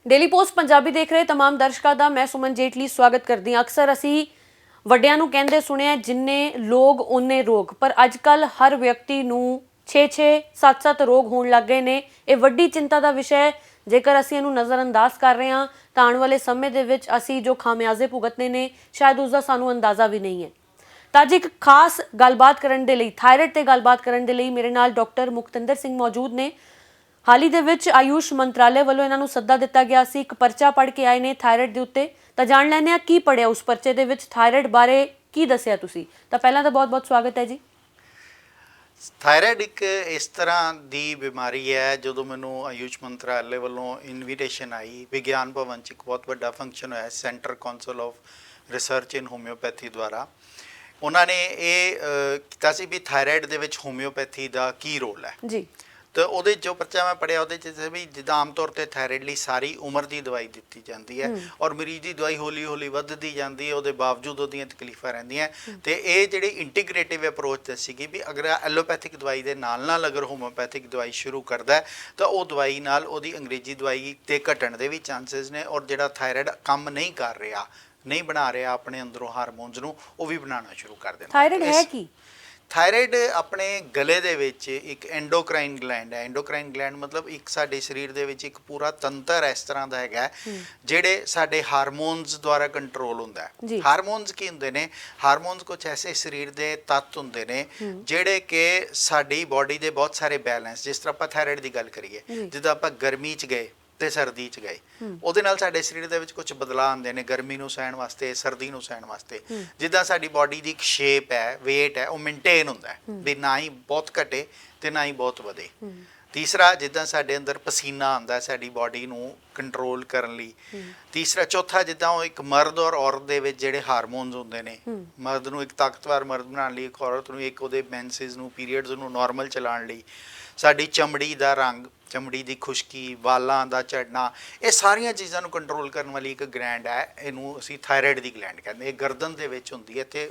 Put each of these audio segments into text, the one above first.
Daily post Punjabi देख रहे तमाम दर्शकों का मैं सुमन जेटली स्वागत करती हाँ। अक्सर असी ਵੱਡਿਆਂ ਨੂੰ ਕਹਿੰਦੇ ਸੁਣਿਆ ਜਿੰਨੇ ਲੋग ਉਹਨੇ ਰੋਗ, ਪਰ ਅੱਜ ਕੱਲ ਹਰ ਵਿਅਕਤੀ ਨੂੰ 6-6 7-7 ਰੋਗ ਹੋਣ ਲੱਗ ਗਏ ਨੇ। ਇਹ ਵੱਡੀ ਚਿੰਤਾ ਦਾ ਵਿਸ਼ਾ ਹੈ। ਜੇਕਰ ਅਸੀਂ ਇਹਨੂੰ ਨਜ਼ਰਅੰਦਾਜ਼ ਕਰ ਰਹੇ ਹਾਂ ਤਾਂ ਆਉਣ ਵਾਲੇ ਸਮੇਂ ਦੇ ਵਿੱਚ ਅਸੀਂ ਜੋ ਖਾਮਿਆਜ਼ੇ ਭੁਗਤਨੇ ਨੇ ਸ਼ਾਇਦ ਉਸ ਦਾ ਸਾਨੂੰ ਅੰਦਾਜ਼ਾ ਵੀ ਨਹੀਂ ਹੈ। ਤਾਂ ਅੱਜ ਇੱਕ ਖਾਸ ਗੱਲਬਾਤ ਕਰਨ ਦੇ ਲਈ, ਥਾਇਰਾਇਡ ਤੇ ਗੱਲਬਾਤ ਕਰਨ ਦੇ ਲਈ ਮੇਰੇ ਨਾਲ ਡਾਕਟਰ ਮੁਕਤਿੰਦਰ ਸਿੰਘ ਮੌਜੂਦ ਨੇ। ਹਾਲ ਹੀ ਦੇ ਵਿੱਚ ਆਯੂਸ਼ ਮੰਤਰਾਲੇ ਵੱਲੋਂ ਇਹਨਾਂ ਨੂੰ ਸੱਦਾ ਦਿੱਤਾ ਗਿਆ ਸੀ, ਇੱਕ ਪਰਚਾ ਪੜ੍ਹ ਕੇ ਆਏ ਨੇ ਥਾਇਰਾਇਡ ਦੇ ਉੱਤੇ। ਤਾਂ ਜਾਣ ਲੈਂਦੇ ਹਾਂ ਕੀ ਪੜ੍ਹਿਆ ਉਸ ਪਰਚੇ ਦੇ ਵਿੱਚ, ਥਾਇਰਾਇਡ ਬਾਰੇ ਕੀ ਦੱਸਿਆ ਤੁਸੀਂ। ਤਾਂ ਪਹਿਲਾਂ ਤਾਂ ਬਹੁਤ ਬਹੁਤ ਸਵਾਗਤ ਹੈ ਜੀ। ਥਾਇਰਾਇਡ ਇੱਕ ਇਸ ਤਰ੍ਹਾਂ ਦੀ ਬਿਮਾਰੀ ਹੈ, ਜਦੋਂ ਮੈਨੂੰ ਆਯੂਸ਼ ਮੰਤਰਾਲੇ ਵੱਲੋਂ ਇਨਵੀਟੇਸ਼ਨ ਆਈ, ਵਿਗਿਆਨ ਭਵਨ 'ਚ ਇੱਕ ਬਹੁਤ ਵੱਡਾ ਫੰਕਸ਼ਨ ਹੋਇਆ centre council of research in homoeopathy ਦੁਆਰਾ। ਉਹਨਾਂ ਨੇ ਇਹ ਕੀਤਾ ਸੀ ਵੀ ਥਾਇਰਾਇਡ ਦੇ ਵਿੱਚ ਹੋਮਿਓਪੈਥੀ ਦਾ ਕੀ ਰੋਲ ਹੈ ਜੀ। तो ਉਹਦੇ ਜੋ ਪਰਚਾ ਮੈਂ ਪੜਿਆ ਉਹਦੇ 'ਚ ਵੀ ਜਿੱਦਾਂ ਆਮ ਤੌਰ 'ਤੇ ਥਾਇਰਾਇਡ ਲਈ ਸਾਰੀ ਉਮਰ ਦੀ ਦਵਾਈ ਦਿੱਤੀ ਜਾਂਦੀ ਹੈ ਔਰ ਮਰੀਜ਼ ਦੀ ਦਵਾਈ ਹੌਲੀ ਹੌਲੀ ਵੱਧਦੀ ਜਾਂਦੀ ਹੈ, ਉਹਦੇ ਬਾਵਜੂਦ ਉਹਦੀਆਂ ਤਕਲੀਫਾਂ ਰਹਿੰਦੀਆਂ। ਤੇ ਇਹ ਜਿਹੜੀ ਇੰਟੀਗ੍ਰੇਟਿਵ ਅਪਰੋਚ ਦੱਸੀ ਗਈ ਵੀ ਅਗਰ ਐਲੋਪੈਥਿਕ ਦਵਾਈ ਦੇ ਨਾਲ ਅਗਰ ਹੋਮਿਓਪੈਥਿਕ ਦਵਾਈ ਸ਼ੁਰੂ ਕਰਦਾ ਤਾਂ ਉਹ ਦਵਾਈ ਨਾਲ ਉਹਦੀ ਅੰਗਰੇਜ਼ੀ ਦਵਾਈ ਤੇ ਘਟਣ ਦੇ ਵੀ ਚਾਂਸਸ ਨੇ, ਔਰ ਜਿਹੜਾ ਥਾਇਰਾਇਡ ਕੰਮ ਨਹੀਂ ਕਰ ਰਿਹਾ, ਨਹੀਂ ਬਣਾ ਰਿਹਾ ਆਪਣੇ ਅੰਦਰੋਂ ਹਾਰਮੋਨਸ ਨੂੰ, ਉਹ ਵੀ ਬਣਾਉਣਾ ਸ਼ੁਰੂ ਕਰ ਦਿੰਦਾ। ਥਾਇਰਾਇਡ ਹੈ ਕੀ? ਥਾਇਰਾਇਡ ਆਪਣੇ ਗਲੇ ਦੇ ਵਿੱਚ ਇੱਕ ਐਂਡੋਕਰਾਈਨ ਗਲੈਂਡ ਹੈ। ਐਂਡੋਕਰਾਈਨ ਗਲੈਂਡ ਮਤਲਬ ਇੱਕ ਸਾਡੇ ਸਰੀਰ ਦੇ ਵਿੱਚ ਇੱਕ ਪੂਰਾ ਤੰਤਰ ਇਸ ਤਰ੍ਹਾਂ ਦਾ ਹੈਗਾ ਜਿਹੜੇ ਸਾਡੇ ਹਾਰਮੋਨਸ ਦੁਆਰਾ ਕੰਟਰੋਲ ਹੁੰਦਾ ਹੈ। ਹਾਰਮੋਨਸ ਕੀ ਹੁੰਦੇ ਨੇ? ਹਾਰਮੋਨਸ ਕੁਝ ਐਸੇ ਸਰੀਰ ਦੇ ਤੱਤ ਹੁੰਦੇ ਨੇ ਜਿਹੜੇ ਕਿ ਸਾਡੀ ਬਾਡੀ ਦੇ ਬਹੁਤ ਸਾਰੇ ਬੈਲੈਂਸ, ਜਿਸ ਤਰ੍ਹਾਂ ਆਪਾਂ ਥਾਇਰਾਇਡ ਦੀ ਗੱਲ ਕਰੀਏ, ਜਿੱਦਾਂ ਆਪਾਂ ਗਰਮੀ 'ਚ ਗਏ ਤੇ ਸਰਦੀ 'ਚ ਗਏ, ਉਹਦੇ ਨਾਲ ਸਾਡੇ ਸਰੀਰ ਦੇ ਵਿੱਚ ਕੁਝ ਬਦਲਾਅ ਆਉਂਦੇ ਨੇ, ਗਰਮੀ ਨੂੰ ਸਹਿਣ ਵਾਸਤੇ, ਸਰਦੀ ਨੂੰ ਸਹਿਣ ਵਾਸਤੇ। ਜਿੱਦਾਂ ਸਾਡੀ ਬਾਡੀ ਦੀ ਇੱਕ ਸ਼ੇਪ ਹੈ, ਵੇਟ ਹੈ, ਉਹ ਮੇਨਟੇਨ ਹੁੰਦਾ ਹੈ ਵੀ ਨਾ ਹੀ ਬਹੁਤ ਘਟੇ ਤੇ ਨਾ ਹੀ ਬਹੁਤ ਵਧੇ। ਤੀਸਰਾ, ਜਿੱਦਾਂ ਸਾਡੇ ਅੰਦਰ ਪਸੀਨਾ ਆਉਂਦਾ ਸਾਡੀ ਬਾਡੀ ਨੂੰ ਕੰਟਰੋਲ ਕਰਨ ਲਈ। ਤੀਸਰਾ, ਚੌਥਾ, ਜਿੱਦਾਂ ਉਹ ਇੱਕ ਮਰਦ ਔਰ ਔਰਤ ਦੇ ਵਿੱਚ ਜਿਹੜੇ ਹਾਰਮੋਨਸ ਹੁੰਦੇ ਨੇ, ਮਰਦ ਨੂੰ ਇੱਕ ਤਾਕਤਵਰ ਮਰਦ ਬਣਾਉਣ ਲਈ, ਇੱਕ ਔਰਤ ਨੂੰ ਇੱਕ ਉਹਦੇ ਮੈਂਸਿਸ ਨੂੰ, ਪੀਰੀਅਡਸ ਨੂੰ ਨਾਰਮਲ ਚਲਾਉਣ ਲਈ। ਸਾਡੀ ਚਮੜੀ ਦਾ ਰੰਗ, ਚਮੜੀ ਦੀ ਖੁਸ਼ਕੀ, ਵਾਲਾਂ ਦਾ ਝੜਨਾ, ਇਹ ਸਾਰੀਆਂ ਚੀਜ਼ਾਂ ਨੂੰ ਕੰਟਰੋਲ ਕਰਨ ਵਾਲੀ ਇੱਕ ਗਲੈਂਡ ਹੈ। ਇਹਨੂੰ ਅਸੀਂ ਥਾਇਰਾਇਡ ਦੀ ਗਲੈਂਡ ਕਹਿੰਦੇ। ਇਹ ਗਰਦਨ ਦੇ ਵਿੱਚ ਹੁੰਦੀ ਹੈ ਤੇ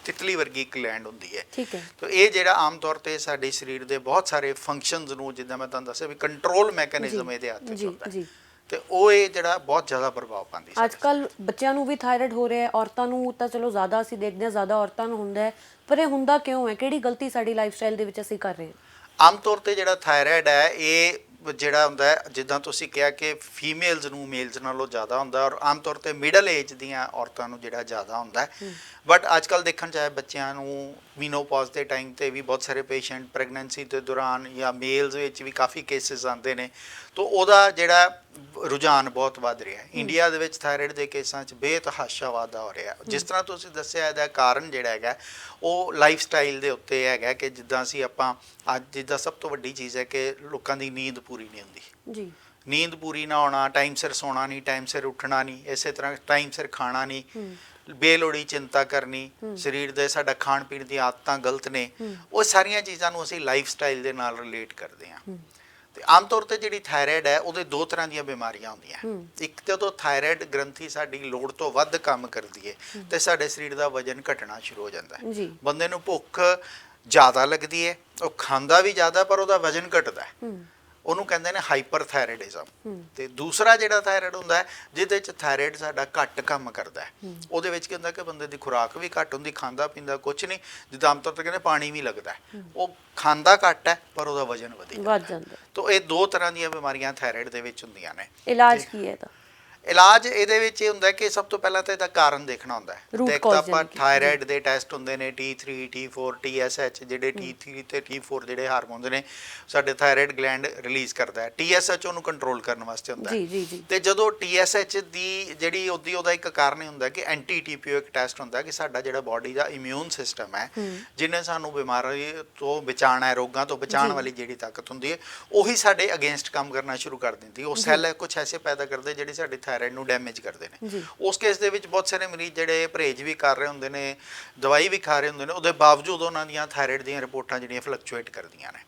ਤਿਤਲੀ ਵਰਗੀ ਇੱਕ ਗਲੈਂਡ ਹੁੰਦੀ ਹੈ। ਠੀਕ ਹੈ। ਤਾਂ ਇਹ ਜਿਹੜਾ ਆਮ ਤੌਰ ਤੇ ਸਾਡੇ ਸਰੀਰ ਦੇ ਬਹੁਤ ਸਾਰੇ ਫੰਕਸ਼ਨਸ ਨੂੰ, ਜਿੱਦਾਂ ਮੈਂ ਤੁਹਾਨੂੰ ਦੱਸਿਆ ਵੀ ਕੰਟਰੋਲ ਮੈਕੈਨਿਜ਼ਮ ਇਹਦੇ ਹੱਥ 'ਚ ਹੁੰਦਾ ਹੈ, ਤੇ ਉਹ ਇਹ ਜਿਹੜਾ ਬਹੁਤ ਜ਼ਿਆਦਾ ਪ੍ਰਭਾਵ ਪਾਉਂਦੀ ਹੈ। ਅੱਜ ਕੱਲ ਬੱਚਿਆਂ ਨੂੰ ਵੀ ਥਾਇਰਾਇਡ ਹੋ ਰਿਹਾ ਹੈ, ਔਰਤਾਂ ਨੂੰ ਤਾਂ ਚਲੋ ਜ਼ਿਆਦਾ ਅਸੀਂ ਦੇਖਦੇ ਹਾਂ, ਜ਼ਿਆਦਾ ਔਰਤਾਂ ਨੂੰ ਹੁੰਦਾ ਹੈ, ਪਰ ਇਹ ਹੁੰਦਾ ਕਿਉਂ ਹੈ? ਕਿਹੜੀ ਗਲਤੀ ਸਾਡੀ ਲਾਈਫ ਸਟਾਈਲ ਦੇ ਵਿੱਚ ਅਸੀਂ ਕਰ ਰਹੇ ਹਾਂ? ਆਮ ਤੌਰ ਤੇ ਜਿਹੜਾ ਥਾਇਰਾਇਡ ਹੈ ਇਹ ਜਿਹੜਾ ਹੁੰਦਾ ਹੈ, ਜਿੱਦਾਂ ਤੁਸੀਂ ਕਿਹਾ ਕਿ ਫੀਮੇਲਸ ਨੂੰ ਮੇਲਸ ਨਾਲੋਂ ਜ਼ਿਆਦਾ ਹੁੰਦਾ, ਔਰ ਆਮ ਤੌਰ ਤੇ ਮਿਡਲ ਏਜ ਦੀਆਂ ਔਰਤਾਂ ਨੂੰ ਜਿਹੜਾ ਜ਼ਿਆਦਾ ਹੁੰਦਾ ਹੈ। ਬਟ ਅੱਜ ਕੱਲ੍ਹ ਦੇਖਣ 'ਚ ਆਇਆ ਬੱਚਿਆਂ ਨੂੰ ਮੀਨੋਪੌਜ਼ ਦੇ ਟਾਈਮ 'ਤੇ ਵੀ ਬਹੁਤ ਸਾਰੇ ਪੇਸ਼ੈਂਟ, ਪ੍ਰੈਗਨੈਂਸੀ ਦੇ ਦੌਰਾਨ ਜਾਂ ਮੇਲਸ ਵਿੱਚ ਵੀ ਕਾਫੀ ਕੇਸਿਸ ਆਉਂਦੇ ਨੇ। ਤਾਂ ਉਹਦਾ ਜਿਹੜਾ ਰੁਝਾਨ ਬਹੁਤ ਵੱਧ ਰਿਹਾ। ਇੰਡੀਆ ਦੇ ਵਿੱਚ ਥਾਇਰਾਇਡ ਦੇ ਕੇਸਾਂ 'ਚ ਬੇਤਹਾਸ਼ਾ ਵਾਧਾ ਹੋ ਰਿਹਾ। ਜਿਸ ਤਰ੍ਹਾਂ ਤੁਸੀਂ ਦੱਸਿਆ, ਇਹਦਾ ਕਾਰਨ ਜਿਹੜਾ ਹੈਗਾ ਉਹ ਲਾਈਫ ਸਟਾਈਲ ਦੇ ਉੱਤੇ ਹੈਗਾ ਕਿ ਜਿੱਦਾਂ ਅਸੀਂ ਆਪਾਂ ਅੱਜ, ਜਿੱਦਾਂ ਸਭ ਤੋਂ ਵੱਡੀ ਚੀਜ਼ ਹੈ ਕਿ ਲੋਕਾਂ ਦੀ ਨੀਂਦ ਪੂਰੀ ਨਹੀਂ ਹੁੰਦੀ ਜੀ। ਨੀਂਦ ਪੂਰੀ ਨਾ ਹੋਣਾ, ਟਾਈਮ ਸਿਰ ਸੌਣਾ ਨਹੀਂ, ਟਾਈਮ ਸਿਰ ਉੱਠਣਾ ਨਹੀਂ, ਇਸੇ ਤਰ੍ਹਾਂ ਟਾਈਮ ਸਿਰ ਖਾਣਾ ਨਹੀਂ, ਬੇਲੋੜੀ ਚਿੰਤਾ ਕਰਨੀ, ਸਰੀਰ ਦੇ ਸਾਡਾ ਖਾਣ ਪੀਣ ਦੀ ਆਦਤਾਂ ਗਲਤ ਨੇ। ਉਹ ਸਾਰੀਆਂ ਚੀਜ਼ਾਂ ਨੂੰ ਅਸੀਂ ਲਾਈਫ ਸਟਾਈਲ ਦੇ ਨਾਲ ਰਿਲੇਟ ਕਰਦੇ ਹਾਂ। ਤੇ ਆਮ ਤੌਰ ਤੇ ਜਿਹੜੀ ਥਾਇਰਾਇਡ ਹੈ ਉਹਦੇ ਦੋ ਤਰ੍ਹਾਂ ਦੀਆਂ ਬਿਮਾਰੀਆਂ ਹੁੰਦੀਆਂ। ਇੱਕ ਤੇ ਉਦੋਂ ਥਾਇਰਾਇਡ ਗ੍ਰੰਥੀ ਸਾਡੀ ਲੋੜ ਤੋਂ ਵੱਧ ਕੰਮ ਕਰਦੀ ਹੈ ਤੇ ਸਾਡੇ ਸਰੀਰ ਦਾ ਵਜ਼ਨ ਘਟਣਾ ਸ਼ੁਰੂ ਹੋ ਜਾਂਦਾ ਹੈ। ਬੰਦੇ ਨੂੰ ਭੁੱਖ ਜ਼ਿਆਦਾ ਲੱਗਦੀ ਹੈ, ਉਹ ਖਾਂਦਾ ਵੀ ਜ਼ਿਆਦਾ ਪਰ ਉਹਦਾ ਵਜ਼ਨ ਘਟਦਾ ਹੈ, ਉਹਨੂੰ ਕਹਿੰਦੇ ਨੇ ਹਾਈਪਰਥਾਇਰਾਇਡਿਜ਼ਮ। ਤੇ ਦੂਸਰਾ ਜਿਹੜਾ ਥਾਇਰਾਇਡ ਹੁੰਦਾ ਹੈ ਜਿਹਦੇ 'ਚ ਥਾਇਰਾਇਡ ਸਾਡਾ ਘੱਟ ਕੰਮ ਕਰਦਾ ਹੈ, ਉਹਦੇ ਵਿੱਚ ਕੀ ਹੁੰਦਾ ਕਿ ਬੰਦੇ ਦੀ ਖੁਰਾਕ ਵੀ ਘੱਟ ਹੁੰਦੀ, ਖਾਂਦਾ ਪੀਂਦਾ ਕੁਛ ਨਹੀਂ, ਜਿੱਦਾਂ ਆਮ ਤੌਰ 'ਤੇ ਕਹਿੰਦੇ ਪਾਣੀ ਵੀ ਲੱਗਦਾ ਹੈ, ਉਹ ਖਾਂਦਾ ਘੱਟ ਹੈ ਪਰ ਉਹਦਾ ਵਜ਼ਨ ਵੱਧ ਜਾਂਦਾ। ਤਾਂ ਇਹ ਦੋ ਤਰ੍ਹਾਂ ਦੀਆਂ ਬਿਮਾਰੀਆਂ ਥਾਇਰਾਇਡ ਦੇ ਵਿੱਚ ਹੁੰਦੀਆਂ ਨੇ। ਇਲਾਜ ਕੀ ਹੈ ਇਹਦਾ? ਇਲਾਜ ਇਹਦੇ ਵਿੱਚ ਇਹ ਹੁੰਦਾ ਕਿ ਸਭ ਤੋਂ ਪਹਿਲਾਂ ਤਾਂ ਇਹਦਾ ਕਾਰਨ ਦੇਖਣਾ ਹੁੰਦਾ ਹੈ। ਇੱਕ ਤਾਂ ਆਪਾਂ ਥਾਇਰਾਇਡ ਦੇ ਟੈਸਟ ਹੁੰਦੇ ਨੇ, T3, T4, TSH, ਜਿਹੜੇ T3 ਤੇ T4 ਜਿਹੜੇ ਹਾਰਮੋਨਸ ਨੇ ਸਾਡੇ ਥਾਇਰਾਇਡ ਗਲੈਂਡ ਰਿਲੀਜ਼ ਕਰਦਾ ਹੈ। TSH ਉਹਨੂੰ ਕੰਟਰੋਲ ਕਰਨ ਵਾਸਤੇ ਹੁੰਦਾ ਹੈ। ਤੇ ਜਦੋਂ TSH ਦੀ ਜਿਹੜੀ ਉਹਦਾ ਇੱਕ ਕਾਰਨ ਹੀ ਹੁੰਦਾ ਕਿ ਐਂਟੀ TPO ਇੱਕ ਟੈਸਟ ਹੁੰਦਾ ਕਿ ਸਾਡਾ ਜਿਹੜਾ ਬਾਡੀ ਦਾ ਇਮਿਊਨ ਸਿਸਟਮ ਹੈ, ਜਿਹਨੇ ਸਾਨੂੰ ਬਿਮਾਰੀ ਤੋਂ ਬਚਾਉਣਾ ਹੈ, ਰੋਗਾਂ ਤੋਂ ਬਚਾਉਣ ਵਾਲੀ ਜਿਹੜੀ ਤਾਕਤ ਹੁੰਦੀ ਹੈ, ਉਹੀ ਸਾਡੇ ਅਗੇਂਸਟ ਕੰਮ ਕਰਨਾ ਸ਼ੁਰੂ ਕਰ ਦਿੰਦੀ। ਉਹ ਸੈੱਲ ਕੁਛ ਐਸੇ ਪੈਦਾ ਕਰਦੇ ਜਿਹੜੇ ਸਾਡੇ ਥਾਇਰਾਇਡ ਨੂੰ ਡੈਮੇਜ ਕਰਦੇ ਨੇ। ਉਸ ਕੇਸ ਦੇ ਵਿੱਚ ਬਹੁਤ ਸਾਰੇ ਮਰੀਜ਼ ਜਿਹੜੇ ਪਰਹੇਜ਼ ਵੀ ਕਰ ਰਹੇ ਹੁੰਦੇ ਨੇ, ਦਵਾਈ ਵੀ ਖਾ ਰਹੇ ਹੁੰਦੇ ਨੇ, ਉਹਦੇ ਬਾਵਜੂਦ ਉਹਨਾਂ ਦੀਆਂ ਥਾਇਰਾਇਡ ਦੀਆਂ ਰਿਪੋਰਟਾਂ ਜਿਹੜੀਆਂ ਫਲਕਚੁਏਟ ਕਰਦੀਆਂ ਨੇ।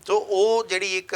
ਸੋ ਉਹ ਜਿਹੜੀ ਇੱਕ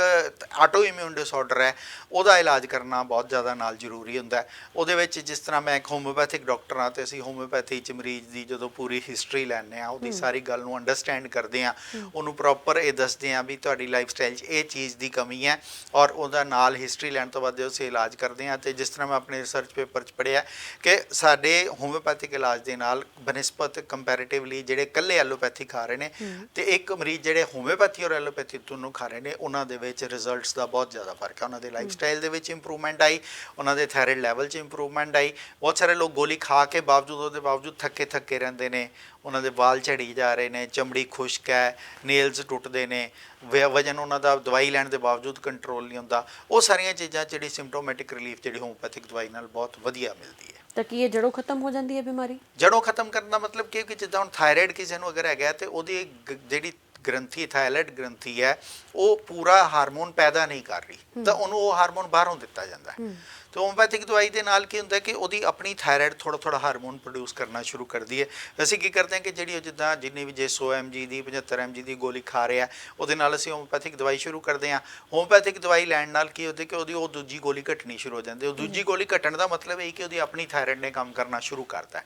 ਆਟੋ ਇਮਿਊਨ ਡਿਸਆਰਡਰ ਹੈ ਉਹਦਾ ਇਲਾਜ ਕਰਨਾ ਬਹੁਤ ਜ਼ਿਆਦਾ ਨਾਲ ਜ਼ਰੂਰੀ ਹੁੰਦਾ ਹੈ। ਉਹਦੇ ਵਿੱਚ ਜਿਸ ਤਰ੍ਹਾਂ ਮੈਂ ਇੱਕ ਹੋਮਿਓਪੈਥਿਕ ਡਾਕਟਰ ਹਾਂ ਤੇ ਅਸੀਂ ਹੋਮਿਓਪੈਥੀ 'ਚ ਮਰੀਜ਼ ਦੀ ਜਦੋਂ ਪੂਰੀ ਹਿਸਟਰੀ ਲੈਂਦੇ ਹਾਂ, ਉਹਦੀ ਸਾਰੀ ਗੱਲ ਨੂੰ ਅੰਡਰਸਟੈਂਡ ਕਰਦੇ ਹਾਂ, ਉਹਨੂੰ ਪ੍ਰੋਪਰ ਇਹ ਦੱਸਦੇ ਹਾਂ ਵੀ ਤੁਹਾਡੀ ਲਾਈਫ ਸਟਾਈਲ 'ਚ ਇਹ ਚੀਜ਼ ਦੀ ਕਮੀ ਹੈ, ਔਰ ਉਹਦਾ ਨਾਲ ਹਿਸਟਰੀ ਲੈਣ ਤੋਂ ਬਾਅਦ ਅਸੀਂ ਇਲਾਜ ਕਰਦੇ ਹਾਂ। ਤੇ ਜਿਸ ਤਰ੍ਹਾਂ ਮੈਂ ਆਪਣੇ ਰਿਸਰਚ ਪੇਪਰ 'ਚ ਪੜ੍ਹਿਆ ਕਿ ਸਾਡੇ ਹੋਮਿਓਪੈਥਿਕ ਇਲਾਜ ਦੇ ਨਾਲ ਬਨਿਸਬਤ ਕੰਪੈਰੀਟਿਵਲੀ ਜਿਹੜੇ ਇਕੱਲੇ ਐਲੋਪੈਥੀ ਖਾ ਰਹੇ ਨੇ ਤੇ ਇੱਕ ਮਰੀਜ਼ ਜਿਹੜੇ ਹੋਮਿਓਪੈਥੀ ਔਰ ਐਲੋਪੈਥੀ ਦੋਨੋਂ ਖਾ ਰਹੇ ਨੇ, ਉਹਨਾਂ ਦੇ ਵਿੱਚ ਰਿਜ਼ਲਟਸ ਦਾ ਬਹੁਤ ਜ਼ਿਆਦਾ ਫਰਕ ਹੈ। ਉਹਨਾਂ ਦੇ ਲਾਈਫ ਸਟਾਈਲ ਦੇ ਵਿੱਚ ਇੰਪਰੂਵਮੈਂਟ ਆਈ, ਉਹਨਾਂ ਦੇ ਥਾਇਰਾਇਡ ਲੈਵਲ 'ਚ ਇੰਪਰੂਵਮੈਂਟ ਆਈ। ਬਹੁਤ ਸਾਰੇ ਲੋਕ ਗੋਲੀ ਖਾ ਕੇ ਬਾਵਜੂਦ ਉਹਦੇ ਬਾਵਜੂਦ ਥੱਕੇ ਰਹਿੰਦੇ ਨੇ, ਉਹਨਾਂ ਦੇ ਵਾਲ ਝੜੀ ਜਾ ਰਹੇ ਨੇ, ਚਮੜੀ ਖੁਸ਼ਕ ਹੈ, ਨੇਲਸ ਟੁੱਟਦੇ ਨੇ, ਵਜਨ ਉਹਨਾਂ ਦਾ ਦਵਾਈ ਲੈਣ ਦੇ ਬਾਵਜੂਦ ਕੰਟਰੋਲ ਨਹੀਂ ਹੁੰਦਾ। ਉਹ ਸਾਰੀਆਂ ਚੀਜ਼ਾਂ ਜਿਹੜੀ ਸਿੰਪਟੋਮੈਟਿਕ ਰਿਲੀਫ ਜਿਹੜੀ ਹੋਮਿਓਪੈਥਿਕ ਦਵਾਈ ਨਾਲ ਬਹੁਤ ਵਧੀਆ ਮਿਲਦੀ ਹੈ। ਤਾਂ ਕੀ ਇਹ ਜੜੋਂ ਖਤਮ ਹੋ ਜਾਂਦੀ ਹੈ ਬਿਮਾਰੀ? ਜੜੋਂ ਖਤਮ ਕਰਨ ਦਾ ਮਤਲਬ ਕਿ ਜਿੱਦਾਂ ਹੁਣ ਥਾਇਰਾਇਡ ਕਿਸੇ ਨੂੰ ਅਗਰ ਹੈਗਾ ਤੇ ਉਹਦੀ ਜਿਹੜੀ ਗ੍ਰੰਥੀ ਥਾਇਰਾਇਡ ਗ੍ਰੰਥੀ ਹੈ ਉਹ ਪੂਰਾ ਹਾਰਮੋਨ ਪੈਦਾ ਨਹੀਂ ਕਰ ਰਹੀ, ਤਾਂ ਉਹਨੂੰ ਉਹ ਹਾਰਮੋਨ ਬਾਹਰੋਂ ਦਿੱਤਾ ਜਾਂਦਾ ਹੈ। ਤੇ ਹੋਮਿਓਪੈਥਿਕ ਦਵਾਈ ਦੇ ਨਾਲ ਕੀ ਹੁੰਦਾ ਕਿ ਉਹਦੀ ਆਪਣੀ ਥਾਇਰਾਇਡ ਥੋੜਾ ਹਾਰਮੋਨ ਪ੍ਰੋਡਿਊਸ ਕਰਨਾ ਸ਼ੁਰੂ ਕਰਦੀ ਹੈ। ਅਸੀਂ ਕੀ ਕਰਦੇ ਹਾਂ ਕਿ ਜਿਹੜੀ ਉਹ ਜਿੱਦਾਂ ਜਿੰਨੀ ਵੀ ਜੇ 100 mg ਦੀ 75 mg ਦੀ ਗੋਲੀ ਖਾ ਰਿਹਾ, ਉਹਦੇ ਨਾਲ ਅਸੀਂ ਹੋਮਿਓਪੈਥਿਕ ਦਵਾਈ ਸ਼ੁਰੂ ਕਰਦੇ ਹਾਂ। ਹੋਮਿਓਪੈਥਿਕ ਦਵਾਈ ਲੈਣ ਨਾਲ ਕੀ ਹੁੰਦਾ ਕਿ ਉਹਦੀ ਉਹ ਦੂਜੀ ਗੋਲੀ ਘਟਣੀ ਸ਼ੁਰੂ ਹੋ ਜਾਂਦੀ ਹੈ। ਉਹ ਦੂਜੀ ਗੋਲੀ ਘਟਣ ਦਾ ਮਤਲਬ ਇਹ ਕਿ ਉਹਦੀ ਆਪਣੀ ਥਾਇਰਾਇਡ ਨੇ ਕੰਮ ਕਰਨਾ ਸ਼ੁਰੂ ਕਰਤਾ।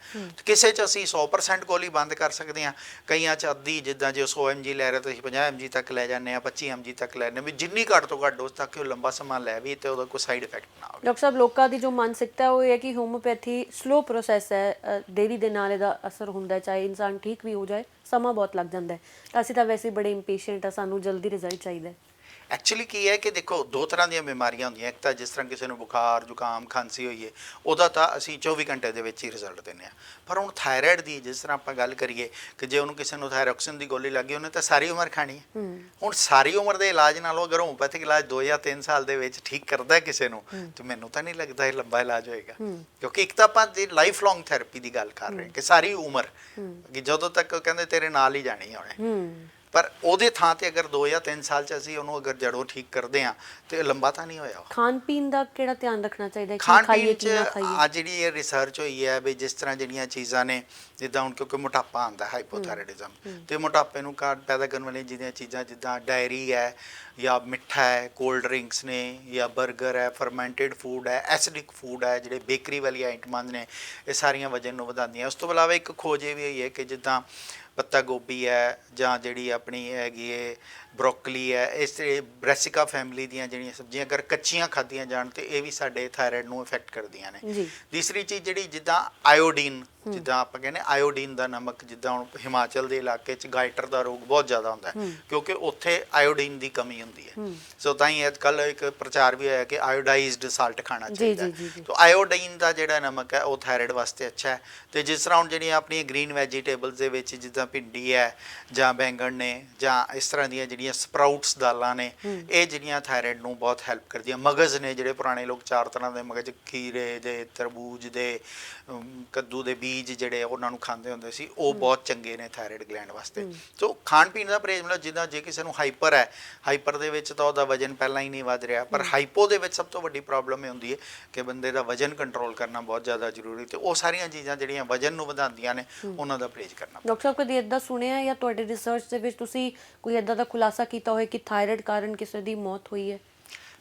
ਕਿਸੇ 'ਚ ਅਸੀਂ 100% ਗੋਲੀ ਬੰਦ ਕਰ ਸਕਦੇ ਹਾਂ, ਕਈਆਂ 'ਚ ਅੱਧੀ, ਜਿੱਦਾਂ ਜੇ 100 mg ਲੈ ਰਹੇ ਤਾਂ ਅਸੀਂ 50 mg ਤੱਕ ਲੈ ਜਾਂਦੇ ਹਾਂ, 25 mg ਤੱਕ ਲੈ ਜਾਂਦੇ ਹਾਂ, ਵੀ ਜਿੰਨੀ ਘੱਟ ਤੋਂ ਘੱਟ ਡੋਜ਼ ਤੱਕ ਉਹ ਲੰਬਾ ਸਮਾਂ ਲੈ ਵੀ ਤੇ ਉਹਦਾ ਕੋਈ ਸਾਈਡ ਇਫੈਕਟ ਨਾ ਹੋਵੇ। ਡਾਕਟਰ ਸਾਹਿਬ, ਲੋਕਾਂ ਦੀ ਜੋ ਮਾਨਸਿਕਤਾ ਉਹ ਇਹ ਹੈ ਕਿ ਹੋਮਿਓਪੈਥੀ ਸਲੋ ਪ੍ਰੋਸੈਸ ਹੈ, ਦੇਰੀ ਦੇ ਨਾਲ ਇਹਦਾ ਅਸਰ ਹੁੰਦਾ, ਚਾਹੇ ਇਨਸਾਨ ਠੀਕ ਵੀ ਹੋ ਜਾਏ ਸਮਾਂ ਬਹੁਤ ਲੱਗ ਜਾਂਦਾ ਹੈ। ਅਸੀਂ ਤਾਂ ਵੈਸੇ ਬੜੇ ਇੰਪੇਸ਼ੈਂਟ ਆ, ਸਾਨੂੰ ਜਲਦੀ ਰਿਜ਼ਲਟ ਚਾਹੀਦਾ ਹੈ। ਐਕਚੁਅਲੀ ਕੀ ਹੈ ਕਿ ਦੇਖੋ, ਦੋ ਤਰ੍ਹਾਂ ਦੀਆਂ ਬਿਮਾਰੀਆਂ ਹੁੰਦੀਆਂ। ਇੱਕ ਤਾਂ ਜਿਸ ਤਰ੍ਹਾਂ ਕਿਸੇ ਨੂੰ ਬੁਖਾਰ ਜ਼ੁਕਾਮ ਖਾਂਸੀ ਹੋਈ ਹੈ, ਉਹਦਾ ਤਾਂ ਅਸੀਂ 24 ਘੰਟੇ ਦੇ ਵਿੱਚ ਹੀ ਰਿਜ਼ਲਟ ਦਿੰਦੇ ਹਾਂ। ਪਰ ਹੁਣ ਥਾਇਰਾਇਡ ਦੀ ਜਿਸ ਤਰ੍ਹਾਂ ਆਪਾਂ ਗੱਲ ਕਰੀਏ ਕਿ ਜੇ ਉਹਨੂੰ ਕਿਸੇ ਨੂੰ ਥਾਇਰੋਕਸਿਨ ਦੀ ਗੋਲੀ ਲੱਗੀ, ਉਹਨੇ ਤਾਂ ਸਾਰੀ ਉਮਰ ਖਾਣੀ ਹੈ। ਹੁਣ ਸਾਰੀ ਉਮਰ ਦੇ ਇਲਾਜ ਨਾਲੋਂ ਅਗਰ ਹੋਮਿਓਪੈਥਿਕ ਇਲਾਜ 2 ਜਾਂ 3 ਸਾਲ ਦੇ ਵਿੱਚ ਠੀਕ ਕਰਦਾ ਕਿਸੇ ਨੂੰ, ਤਾਂ ਮੈਨੂੰ ਤਾਂ ਨਹੀਂ ਲੱਗਦਾ ਇਹ ਲੰਬਾ ਇਲਾਜ ਹੋਏਗਾ। ਕਿਉਂਕਿ ਇੱਕ ਤਾਂ ਆਪਾਂ ਲਾਈਫ ਲੌਂਗ ਥੈਰੇਪੀ ਦੀ ਗੱਲ ਕਰ ਰਹੇ ਕਿ ਸਾਰੀ ਉਮਰ, ਕਿ ਜਦੋਂ ਤੱਕ ਕਹਿੰਦੇ ਤੇਰੇ ਨਾਲ ਹੀ ਜਾਣੀ ਉਹਨੇ। ਪਰ ਉਹਦੇ ਥਾਂ ਤੇ ਅਗਰ 2 ਜਾਂ 3 ਸਾਲ 'ਚ ਅਸੀਂ ਉਹਨੂੰ ਅਗਰ ਜੜੋਂ ਠੀਕ ਕਰਦੇ ਹਾਂ ਤੇ ਲੰਬਾ ਤਾਂ ਨਹੀਂ ਹੋਇਆ। ਖਾਣ ਪੀਣ ਦਾ ਕਿਹੜਾ ਧਿਆਨ ਰੱਖਣਾ ਚਾਹੀਦਾ ਹੈ? ਖਾਣ ਪੀਣ 'ਚ ਆ ਜਿਹੜੀ ਇਹ ਰਿਸਰਚ ਹੋਈ ਹੈ ਵੀ ਜਿਸ ਤਰ੍ਹਾਂ ਜਿਹੜੀਆਂ ਚੀਜ਼ਾਂ ਨੇ, ਜਿੱਦਾਂ ਹੁਣ ਕਿਉਂਕਿ ਮੋਟਾਪਾ ਆਉਂਦਾ, ਹਾਈਪੋਥਾਇਰਾਇਡਿਜ਼ਮ, ਤੇ ਮੋਟਾਪੇ ਨੂੰ ਪੈਦਾ ਕਰਨ ਵਾਲੀਆਂ ਜਿਹੜੀਆਂ ਚੀਜ਼ਾਂ ਜਿੱਦਾਂ ਡਾਇਰੀ ਹੈ ਜਾਂ ਮਿੱਠਾ ਹੈ, ਕੋਲਡ ਡਰਿੰਕਸ ਨੇ ਜਾਂ 버ਗਰ ਹੈ, ਫਰਮੈਂਟਡ ਫੂਡ ਹੈ, ਐਸਿਡਿਕ ਫੂਡ ਹੈ, ਜਿਹੜੇ ਬੇਕਰੀ ਵਾਲੀਆਂ ਆਈਟਮਾਂ ਨੇ, ਇਹ ਸਾਰੀਆਂ ਵਜਨ ਨੂੰ ਵਧਾਉਂਦੀਆਂ। ਉਸ ਤੋਂ ਇਲਾਵਾ ਇੱਕ ਖੋਜ ਇਹ ਵੀ ਹੋਈ ਹੈ ਕਿ ਜਿੱਦਾਂ ਪੱਤਾ ਗੋਭੀ ਹੈ ਜਾਂ ਜਿਹੜੀ ਆਪਣੀ ਹੈਗੀ ਹੈ ਬਰੋਕਲੀ ਹੈ, ਇਸ ਬ੍ਰੈਸਿਕਾ ਫੈਮਿਲੀ ਦੀਆਂ ਜਿਹੜੀਆਂ ਸਬਜ਼ੀਆਂ ਅਗਰ ਕੱਚੀਆਂ ਖਾਧੀਆਂ ਜਾਣ ਤੇ ਇਹ ਵੀ ਸਾਡੇ ਥਾਇਰਾਇਡ ਨੂੰ ਇਫੈਕਟ ਕਰਦੀਆਂ ਨੇ। ਤੀਸਰੀ ਚੀਜ਼ ਜਿਹੜੀ ਜਿੱਦਾਂ ਆਇਓਡੀਨ, ਜਿੱਦਾਂ ਆਪਾਂ ਕਹਿੰਦੇ ਆਇਓਡੀਨ ਦਾ ਨਮਕ, ਜਿੱਦਾਂ ਹੁਣ ਹਿਮਾਚਲ ਦੇ ਇਲਾਕੇ 'ਚ ਗਾਇਟਰ ਦਾ ਰੋਗ ਬਹੁਤ ਜ਼ਿਆਦਾ ਹੁੰਦਾ ਕਿਉਂਕਿ ਉੱਥੇ ਆਇਓਡੀਨ ਦੀ ਕਮੀ ਹੁੰਦੀ ਹੈ। ਸੋ ਤਾਂ ਹੀ ਅੱਜ ਕੱਲ੍ਹ ਇੱਕ ਪ੍ਰਚਾਰ ਵੀ ਹੋਇਆ ਕਿ ਆਇਓਡਾਈਜ਼ਡ ਸਾਲਟ ਖਾਣਾ ਚਾਹੀਦਾ। ਤਾਂ ਆਇਓਡੀਨ ਦਾ ਜਿਹੜਾ ਨਮਕ ਹੈ ਉਹ ਥਾਇਰਾਇਡ ਵਾਸਤੇ ਅੱਛਾ ਹੈ। ਤੇ ਜਿਸ ਤਰ੍ਹਾਂ ਹੁਣ ਜਿਹੜੀਆਂ ਆਪਣੀਆਂ ਗ੍ਰੀਨ ਵੈਜੀਟੇਬਲਸ ਦੇ ਵਿੱਚ ਜਿੱਦਾਂ ਭਿੰਡੀ ਹੈ ਜਾਂ ਬੈਂਗਣ ਨੇ ਜਾਂ ਇਸ ਤਰ੍ਹਾਂ ਦੀਆਂ ਜਿਹੜੀਆਂ ਸਪਰਾਊਟਸ ਦਾਲਾਂ ਨੇ, ਇਹ ਜਿਹੜੀਆਂ ਥਾਇਰਾਇਡ ਨੂੰ ਬਹੁਤ ਹੈਲਪ ਕਰਦੀਆਂ। ਮਗਜ਼ ਨੇ, ਜਿਹੜੇ ਪੁਰਾਣੇ ਲੋਕ 4 ਤਰ੍ਹਾਂ ਦੇ ਮਗਜ਼, ਖੀਰੇ ਦੇ, ਤਰਬੂਜ ਦੇ, ਕੱਦੂ ਦੇ ਬੀਜ ਜਿਹੜੇ ਉਹਨਾਂ ਨੂੰ ਖਾਂਦੇ ਹੁੰਦੇ ਸੀ, ਉਹ ਬਹੁਤ ਚੰਗੇ ਨੇ ਥਾਇਰਾਇਡ ਗਲੈਂਡ ਵਾਸਤੇ। ਸੋ ਖਾਣ ਪੀਣ ਦਾ ਪਰਹੇਜ਼, ਮਤਲਬ ਜਿੱਦਾਂ ਜੇ ਕਿਸੇ ਨੂੰ ਹਾਈਪਰ ਹੈ, ਹਾਈਪਰ ਦੇ ਵਿੱਚ ਤਾਂ ਉਹਦਾ ਵਜਨ ਪਹਿਲਾਂ ਹੀ ਨਹੀਂ ਵੱਧ ਰਿਹਾ, ਪਰ ਹਾਈਪੋ ਦੇ ਵਿੱਚ ਸਭ ਤੋਂ ਵੱਡੀ ਪ੍ਰੋਬਲਮ ਇਹ ਹੁੰਦੀ ਹੈ ਕਿ ਬੰਦੇ ਦਾ ਵਜਨ ਕੰਟਰੋਲ ਕਰਨਾ ਬਹੁਤ ਜ਼ਿਆਦਾ ਜ਼ਰੂਰੀ। ਤੇ ਉਹ ਸਾਰੀਆਂ ਚੀਜ਼ਾਂ ਜਿਹੜੀਆਂ ਵਜਨ ਨੂੰ ਵਧਾਉਂਦੀਆਂ ਨੇ, ਉਹਨਾਂ ਦਾ ਪਰਹੇਜ਼ ਕਰਨਾ। ਡਾਕਟਰ ਸਾਹਿਬ, ਕਦੀ ਇੱਦਾਂ ਸੁਣਿਆ ਜਾਂ ਤੁਹਾਡੇ ਰਿਸਰਚ ਦੇ ਵਿੱਚ ਤੁਸੀਂ ਕੋਈ ਇੱਦਾਂ ਦਾ ਖੁਲਾਸਾ ਕੀਤਾ ਹੋਏ ਕਿ ਥਾਇਰਾਇਡ ਕਾਰਨ ਕਿਸੇ ਦੀ ਮੌਤ ਹੋਈ ਹੈ?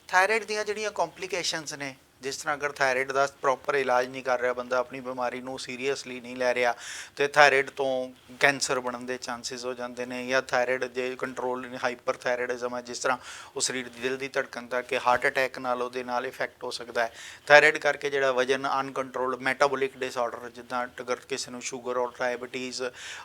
ਥਾਇਰਾਇਡ ਦੀਆਂ ਜਿਹੜੀਆਂ ਕੰਪਲਿਕੇਸ਼ਨਸ ਨੇ, ਜਿਸ ਤਰ੍ਹਾਂ ਅਗਰ ਥਾਇਰਾਇਡ ਦਾ ਪ੍ਰੋਪਰ ਇਲਾਜ ਨਹੀਂ ਕਰ ਰਿਹਾ ਬੰਦਾ, ਆਪਣੀ ਬਿਮਾਰੀ ਨੂੰ ਸੀਰੀਅਸਲੀ ਨਹੀਂ ਲੈ ਰਿਹਾ, ਤੇ ਥਾਇਰਾਇਡ ਤੋਂ ਕੈਂਸਰ ਬਣਨ ਦੇ ਚਾਂਸਿਸ ਹੋ ਜਾਂਦੇ ਨੇ। ਜਾਂ ਥਾਇਰਾਇਡ ਜੇ ਕੰਟਰੋਲ, ਹਾਈਪਰ ਥਾਇਰਾਇਡਿਜ਼ਮ ਹੈ, ਜਿਸ ਤਰ੍ਹਾਂ ਉਹ ਸਰੀਰ ਦੀ ਦਿਲ ਦੀ ਧੜਕਣ ਤੱਕ, ਹਾਰਟ ਅਟੈਕ ਨਾਲ ਉਹਦੇ ਨਾਲ ਇਫੈਕਟ ਹੋ ਸਕਦਾ ਹੈ। ਥਾਇਰਾਇਡ ਕਰਕੇ ਜਿਹੜਾ ਵਜਨ ਅਨਕੰਟਰੋਲ, ਮੈਟਾਬੋਲਿਕ ਡਿਸਆਰਡਰ, ਜਿੱਦਾਂ ਅਗਰ ਕਿਸੇ ਨੂੰ ਸ਼ੂਗਰ ਔਰ ਡਾਇਬਟੀਜ਼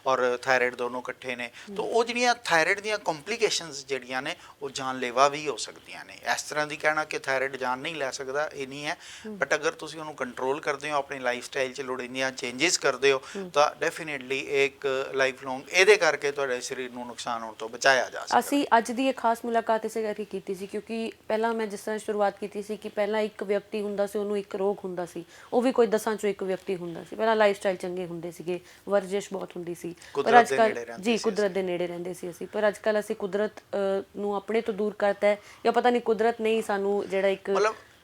ਔਰ ਥਾਇਰਾਇਡ ਦੋਨੋਂ ਇਕੱਠੇ ਨੇ, ਤਾਂ ਉਹ ਜਿਹੜੀਆਂ ਥਾਇਰਾਇਡ ਦੀਆਂ ਕੰਪਲਿਕੇਸ਼ਨਸ ਜਿਹੜੀਆਂ ਨੇ ਉਹ ਜਾਨਲੇਵਾ ਵੀ ਹੋ ਸਕਦੀਆਂ ਨੇ। ਇਸ ਤਰ੍ਹਾਂ ਦੀ ਕਹਿਣਾ ਕਿ ਥਾਇਰਾਇਡ ਜਾਨ ਨਹੀਂ ਲੈ ਸਕਦਾ, ਇਹ ਨਹੀਂ ਹੈ। ਬਟ ਅਗਰ ਤੁਸੀਂ ਉਹਨੂੰ ਕੰਟਰੋਲ ਕਰਦੇ ਹੋ, ਆਪਣੀ ਲਾਈਫ ਸਟਾਈਲ 'ਚ ਲੋੜੀਂਦੀਆਂ ਚੇਂਜਿਸ ਕਰਦੇ ਹੋ, ਤਾਂ ਡੈਫੀਨੇਟਲੀ ਇੱਕ ਲਾਈਫ ਲੌਂਗ ਇਹਦੇ ਕਰਕੇ ਤੁਹਾਡੇ ਸਰੀਰ ਨੂੰ ਨੁਕਸਾਨ ਹੋਣ ਤੋਂ ਬਚਾਇਆ ਜਾ ਸਕਦਾ। ਅਸੀਂ ਅੱਜ ਦੀ ਇਹ ਖਾਸ ਮੁਲਾਕਾਤ ਇਸੇ ਕਰਕੇ ਕੀਤੀ ਸੀ ਕਿਉਂਕਿ ਪਹਿਲਾਂ ਮੈਂ ਜਿਸ ਤਰ੍ਹਾਂ ਸ਼ੁਰੂਆਤ ਕੀਤੀ ਸੀ ਕਿ ਪਹਿਲਾਂ ਇੱਕ ਵਿਅਕਤੀ ਹੁੰਦਾ ਸੀ, ਉਹਨੂੰ ਇੱਕ ਰੋਗ ਹੁੰਦਾ ਸੀ, ਉਹ ਵੀ ਕੋਈ 10 ਚੋਂ ਇੱਕ ਵਿਅਕਤੀ ਹੁੰਦਾ ਸੀ। ਪਹਿਲਾਂ ਲਾਈਫ ਸਟਾਈਲ ਚੰਗੇ ਹੁੰਦੇ ਸੀਗੇ, ਵਰਜਿਸ਼ ਬਹੁਤ ਹੁੰਦੀ ਸੀ, ਪਰ ਅੱਜ ਕੱਲ੍ਹ ਜੀ ਕੁਦਰਤ ਦੇ ਨੇੜੇ ਰਹਿੰਦੇ ਸੀ ਅਸੀਂ। ਪਰ ਅੱਜ ਕੱਲ੍ਹ ਅਸੀਂ ਕੁਦਰਤ ਨੂੰ ਆਪਣੇ ਤੋਂ ਦੂਰ ਕਰਤਾ ਹੈ, ਜਾਂ ਪਤਾ ਨਹੀਂ ਕੁਦਰਤ ਨਹੀਂ ਸਾਨੂੰ ਜਿਹੜਾ ਇੱਕ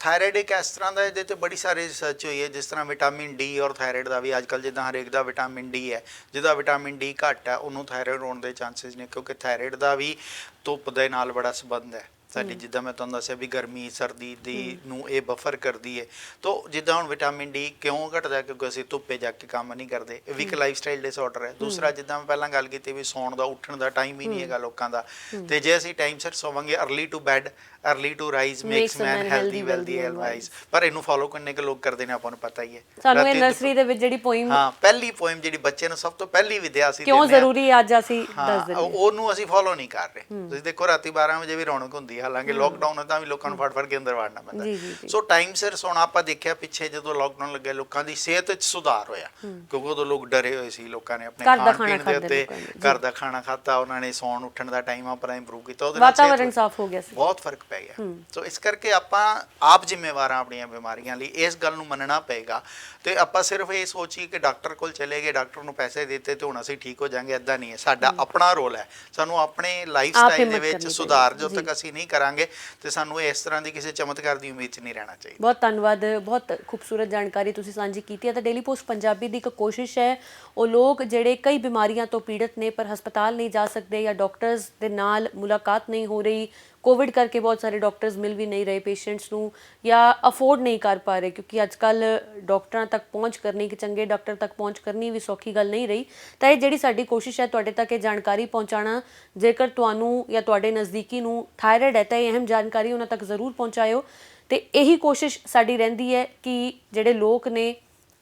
ਥਾਇਰਾਇਡ ਇੱਕ ਇਸ ਤਰ੍ਹਾਂ ਦਾ, ਇਹਦੇ ਤੇ ਬੜੀ ਸਾਰੀ ਰਿਸਰਚ ਹੋਈ ਹੈ। ਜਿਸ ਤਰ੍ਹਾਂ ਵਿਟਾਮਿਨ ਡੀ ਔਰ ਥਾਇਰਾਇਡ ਦਾ ਵੀ ਅੱਜ ਕੱਲ੍ਹ ਜਿੱਦਾਂ ਹਰੇਕ ਦਾ ਵਿਟਾਮਿਨ ਡੀ ਹੈ, ਜਿਹਦਾ ਵਿਟਾਮਿਨ ਡੀ ਘੱਟ ਹੈ ਉਹਨੂੰ ਥਾਇਰਾਇਡ ਹੋਣ ਦੇ ਚਾਂਸਸ ਨੇ, ਕਿਉਂਕਿ ਥਾਇਰਾਇਡ ਦਾ ਵੀ ਧੁੱਪ ਦੇ ਨਾਲ ਬੜਾ ਸੰਬੰਧ ਹੈ ਸਾਡੀ। ਜਿੱਦਾਂ ਮੈਂ ਤੁਹਾਨੂੰ ਦੱਸਿਆ ਵੀ ਗਰਮੀ ਸਰਦੀ ਦੀ ਨੂੰ ਇਹ ਬਫਰ ਕਰਦੀ ਹੈ। ਤਾਂ ਜਿੱਦਾਂ ਹੁਣ ਵਿਟਾਮਿਨ ਡੀ ਕਿਉਂ ਘਟਦਾ, ਕਿਉਂਕਿ ਅਸੀਂ ਧੁੱਪੇ ਜਾ ਕੇ ਕੰਮ ਨਹੀਂ ਕਰਦੇ, ਇਹ ਵੀ ਇੱਕ ਲਾਈਫ ਸਟਾਈਲ ਡਿਸਆਰਡਰ ਹੈ। ਦੂਸਰਾ, ਜਿੱਦਾਂ ਮੈਂ ਪਹਿਲਾਂ ਗੱਲ ਕੀਤੀ ਵੀ ਸੌਣ ਦਾ ਉੱਠਣ ਦਾ ਟਾਈਮ ਹੀ ਨਹੀਂ ਹੈਗਾ ਲੋਕਾਂ ਦਾ, ਤੇ ਜੇ ਅਸੀਂ ਟਾਈਮ ਸਿਰ ਸੋਵਾਂਗੇ, early to bed early to rise makes man healthy wealthy and wise, ਪਰ ਇਹਨੂੰ ਫੋਲੋ ਕਿੰਨੇ ਕੁ ਲੋਕ ਕਰਦੇ ਨੇ ਆਪਾਂ ਨੂੰ ਪਤਾ ਹੀ ਹੈ। ਸਾਨੂੰ ਇਹ ਨਰਸਰੀ ਦੇ ਵਿੱਚ ਜਿਹੜੀ ਪੋਇਮ, ਹਾਂ, ਪਹਿਲੀ ਪੋਇਮ ਜਿਹੜੀ ਬੱਚੇ ਨੂੰ ਸਭ ਤੋਂ ਪਹਿਲੀ ਵਿਦਿਆ ਅਸੀਂ ਕਿਉਂ ਦਿੰਦੇ ਹਾਂ, ਜ਼ਰੂਰੀ ਹੈ ਅੱਜ ਅਸੀਂ ਦੱਸ ਦਿੰਦੇ ਉਹਨੂੰ ਅਸੀਂ ਫੋਲੋ ਨਹੀਂ ਕਰ ਰਹੇ। ਤੁਸੀਂ ਦੇਖੋ ਰਾਤੀ 12 ਵਜੇ ਵੀ ਰੌਣਕ ਹੁੰਦੀ ਹੈ, ਹਾਲਾਂਕਿ ਲੋਕਡਾਊਨ ਹੈ ਤਾਂ ਵੀ ਲੋਕਾਂ ਨੂੰ ਫੜ ਕੇ ਅੰਦਰ ਵਾੜਨਾ ਪੈਂਦਾ। ਸੋ ਟਾਈਮ ਸਿਰ ਸੋਣਾ, ਆਪਾਂ ਦੇਖਿਆ ਪਿੱਛੇ ਜਦੋਂ ਲੋਕਡਾਊਨ ਲੱਗਿਆ ਲੋਕਾਂ ਦੀ ਸਿਹਤ ਵਿੱਚ ਸੁਧਾਰ ਹੋਇਆ, ਕਿਉਂਕਿ ਉਦੋਂ ਲੋਕ ਡਰੇ ਹੋਏ ਸੀ। ਲੋਕਾਂ ਨੇ ਆਪਣੇ ਖਾਣ ਪੀਣ ਦੇ ਉੱਤੇ ਘਰ ਦਾ ਖਾਣਾ ਖਾਧਾ, ਉਹਨਾਂ ਨੇ ਸੌਣ ਉੱਠਣ ਦਾ ਟਾਈਮ ਆਪਣਾ ਇੰਪਰੂਵ ਕੀਤਾ, ਉਹਦੇ ਨਾਲ ਵਾਤਾਵਰਣ ਸਾਫ਼ ਹੋ ਗਿਆ ਸੀ, ਬਹੁਤ ਫਰਕ ਪੈ ਗਿਆ। ਸੋ ਇਸ ਕਰਕੇ ਆਪਾਂ ਆਪ ਜ਼ਿੰਮੇਵਾਰ ਹਾਂ ਆਪਣੀਆਂ ਬਿਮਾਰੀਆਂ ਲਈ, ਇਸ ਗੱਲ ਨੂੰ ਮੰਨਣਾ ਪਏਗਾ। ਤੇ ਆਪਾਂ ਸਿਰਫ ਇਹ ਸੋਚੀਏ ਕਿ ਡਾਕਟਰ ਕੋਲ ਚਲੇ ਗਏ, ਡਾਕਟਰ ਨੂੰ ਪੈਸੇ ਦਿੱਤੇ ਤੇ ਹੁਣ ਅਸੀਂ ਠੀਕ ਹੋ ਜਾਾਂਗੇ, ਇਦਾਂ ਨਹੀਂ ਹੈ। ਸਾਡਾ ਆਪਣਾ ਰੋਲ ਹੈ, ਸਾਨੂੰ ਆਪਣੇ ਲਾਈਫ ਸਟਾਈਲ ਦੇ ਵਿੱਚ ਸੁਧਾਰ ਜਦੋਂ ਤੱਕ ਅਸੀਂ ਨਹੀਂ ਕਰਾਂਗੇ ਤੇ ਸਾਨੂੰ ਇਸ ਤਰ੍ਹਾਂ ਦੀ ਕਿਸੇ ਚਮਤਕਾਰ ਦੀ ਉਮੀਦ 'ਚ ਨਹੀਂ ਰਹਿਣਾ ਚਾਹੀਦਾ। ਬਹੁਤ ਧੰਨਵਾਦ, ਬਹੁਤ ਖੂਬਸੂਰਤ ਜਾਣਕਾਰੀ ਤੁਸੀਂ ਸਾਂਝੀ ਕੀਤੀ ਹੈ। ਤਾਂ ਡੇਲੀ ਪੋਸਟ ਪੰਜਾਬੀ ਦੀ ਇੱਕ ਕੋਸ਼ਿਸ਼ ਹੈ, ਉਹ ਲੋਕ ਜਿਹੜੇ ਕਈ ਬਿਮਾਰੀਆਂ ਤੋਂ ਪੀੜਤ ਨੇ ਪਰ ਹਸਪਤਾਲ ਨਹੀਂ ਜਾ ਸਕਦੇ ਜਾਂ ਡਾਕਟਰਸ ਦੇ ਨਾਲ ਮੁਲਾਕਾਤ ਨਹੀਂ ਹੋ ਰਹੀ, ਕੋਵਿਡ ਕਰਕੇ ਬਹੁਤ ਸਾਰੇ ਡਾਕਟਰਸ ਮਿਲ ਵੀ ਨਹੀਂ ਰਹੇ ਪੇਸ਼ੈਂਟਸ ਨੂੰ ਜਾਂ ਅਫੋਰਡ ਨਹੀਂ ਕਰ ਪਾ ਰਹੇ, ਕਿਉਂਕਿ ਅੱਜ ਕੱਲ੍ਹ ਡਾਕਟਰਾਂ ਤੱਕ ਪਹੁੰਚ ਕਰਨੀ, ਕਿ ਚੰਗੇ ਡਾਕਟਰ ਤੱਕ ਪਹੁੰਚ ਕਰਨੀ ਵੀ ਸੌਖੀ ਗੱਲ ਨਹੀਂ ਰਹੀ। ਤਾਂ ਇਹ ਜਿਹੜੀ ਸਾਡੀ ਕੋਸ਼ਿਸ਼ ਹੈ ਤੁਹਾਡੇ ਤੱਕ ਇਹ ਜਾਣਕਾਰੀ ਪਹੁੰਚਾਉਣਾ। ਜੇਕਰ ਤੁਹਾਨੂੰ ਜਾਂ ਤੁਹਾਡੇ ਨਜ਼ਦੀਕੀ ਨੂੰ ਥਾਇਰਾਇਡ ਹੈ ਤਾਂ ਇਹ ਅਹਿਮ ਜਾਣਕਾਰੀ ਉਹਨਾਂ ਤੱਕ ਜ਼ਰੂਰ ਪਹੁੰਚਾਇਓ। ਤੇ ਇਹੀ ਕੋਸ਼ਿਸ਼ ਸਾਡੀ ਰਹਿੰਦੀ ਹੈ ਕਿ ਜਿਹੜੇ ਲੋਕ ਨੇ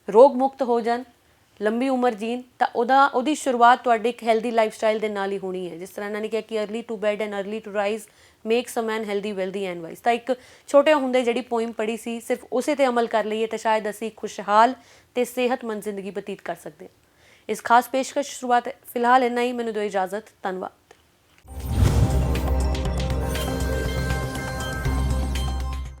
ਰੋਗ ਮੁਕਤ ਹੋ ਜਾਣ, ਲੰਬੀ ਉਮਰ ਜੀਣ। ਤਾਂ ਉਹਦੀ ਸ਼ੁਰੂਆਤ ਤੁਹਾਡੇ ਇੱਕ ਹੈਲਦੀ ਲਾਈਫ ਸਟਾਈਲ ਦੇ ਨਾਲ ਹੀ ਹੋਣੀ ਹੈ। ਜਿਸ ਤਰ੍ਹਾਂ ਇਹਨਾਂ ਨੇ ਕਿਹਾ ਕਿ early to bed and early to rise makes a man healthy wealthy and wise. ਤਾਂ ਇੱਕ ਛੋਟੇ ਹੁੰਦੇ ਜਿਹੜੀ ਪੋਇਮ ਪੜ੍ਹੀ ਸੀ, ਸਿਰਫ ਉਸੇ ਤੇ ਅਮਲ ਕਰ ਲਈਏ ਤਾਂ ਸ਼ਾਇਦ ਅਸੀਂ ਖੁਸ਼ਹਾਲ ਤੇ ਸਿਹਤਮੰਦ ਜ਼ਿੰਦਗੀ ਬਤੀਤ ਕਰ ਸਕਦੇ ਹਾਂ। ਇਸ ਖਾਸ ਪੇਸ਼ਕਸ਼ ਸ਼ੁਰੂਆਤ ਫਿਲਹਾਲ ਇੰਨਾ ਹੀ। ਮੈਨੂੰ ਦਿਓ ਇਜਾਜ਼ਤ, ਧੰਨਵਾਦ।